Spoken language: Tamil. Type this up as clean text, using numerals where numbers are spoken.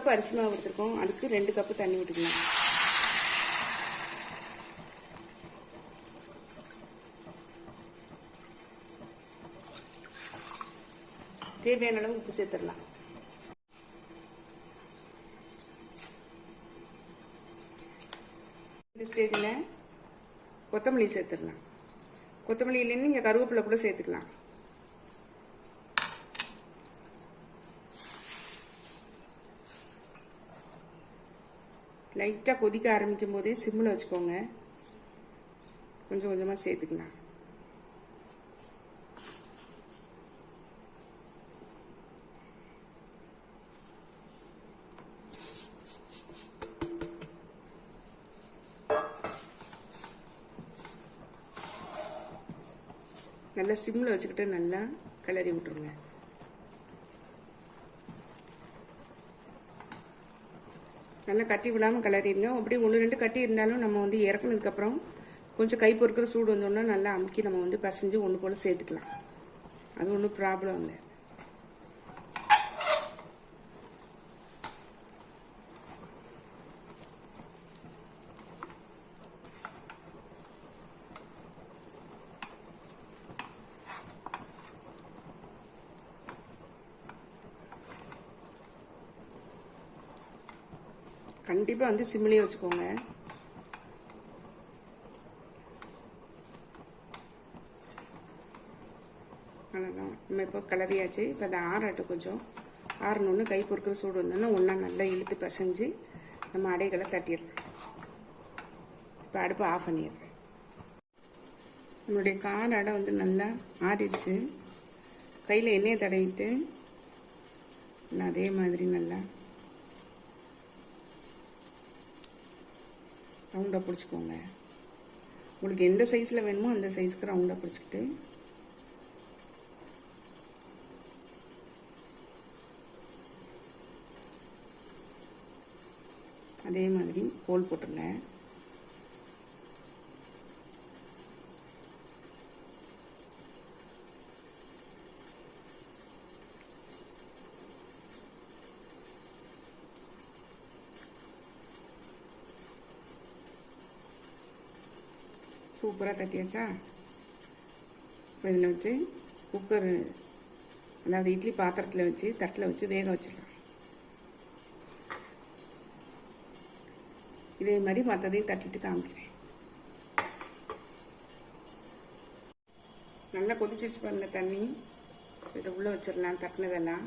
கப்பு அரிசி மாவு எடுத்துருக்கோம். அதுக்கு 2 கப்பு தண்ணி விட்டுக்கலாம். தேவையான அளவு உப்பு சேர்த்துடலாம். இந்த ஸ்டேஜில் கொத்தமல்லி சேர்த்துடலாம். கொத்தமல்லி இல்லைன்னு நீங்கள் கருவேப்பிலை கூட சேர்த்துக்கலாம். லைட்டாக கொதிக்க ஆரம்பிக்கும் போதே சிம்மில் வச்சுக்கோங்க. கொஞ்சம் கொஞ்சமாக சேர்த்துக்கலாம். நல்லா சிம்மில் வச்சுக்கிட்டு நல்லா கிளறி விட்டுருங்க. நல்லா கட்டி விடாமல் கிளறிடுங்க. அப்படி 1-2 கட்டி இருந்தாலும் நம்ம வந்து இறக்குனதுக்கப்புறம் கொஞ்சம் கை பொறுக்கிற சூடு வந்தோன்னா நல்லா அமுக்கி நம்ம வந்து பசைஞ்சு ஒன்று போல் சேர்த்துக்கலாம். அது ஒன்றும் ப்ராப்ளம் இல்லை. கண்டிப்பாக வந்து சிம்மிலே வச்சுக்கோங்க. அவ்வளோதான். நம்ம இப்போ கிளறியாச்சு. இப்போ அதை ஆறட்டும். கொஞ்சம் ஆறணுன்னு கை பொறுக்கிற சூடு வந்தோன்னா ஒன்றா நல்லா இழுத்து பசைஞ்சு நம்ம அடைகளை தட்டிடலாம். இப்போ அடுப்பு ஆஃப் பண்ணிடுறேன். நம்மளுடைய கார அடை வந்து நல்லா ஆறிடுச்சு. கையில் எண்ணெயை தடவிட்டு அதே மாதிரி நல்லா ரவுண்டாக பிடிச்சிக்கோங்க. உங்களுக்கு எந்த சைஸில் வேணுமோ அந்த சைஸ்க்கு ரவுண்டாக பிடிச்சிக்கிட்டு அதே மாதிரி ஹோல் போட்டுருங்க. சூப்பராக தட்டியாச்சா? இதில் வச்சு குக்கர், அதாவது இட்லி பாத்திரத்தில் வச்சு தட்டில் வச்சு வேக வச்சிடலாம். இதே மாதிரி மற்றதையும் தட்டிட்டு காமிக்கிறேன். நல்லா கொதிச்சிச்சு பாருங்க தண்ணி. இதை உள்ளே வச்சிடலாம் தட்டினதெல்லாம்.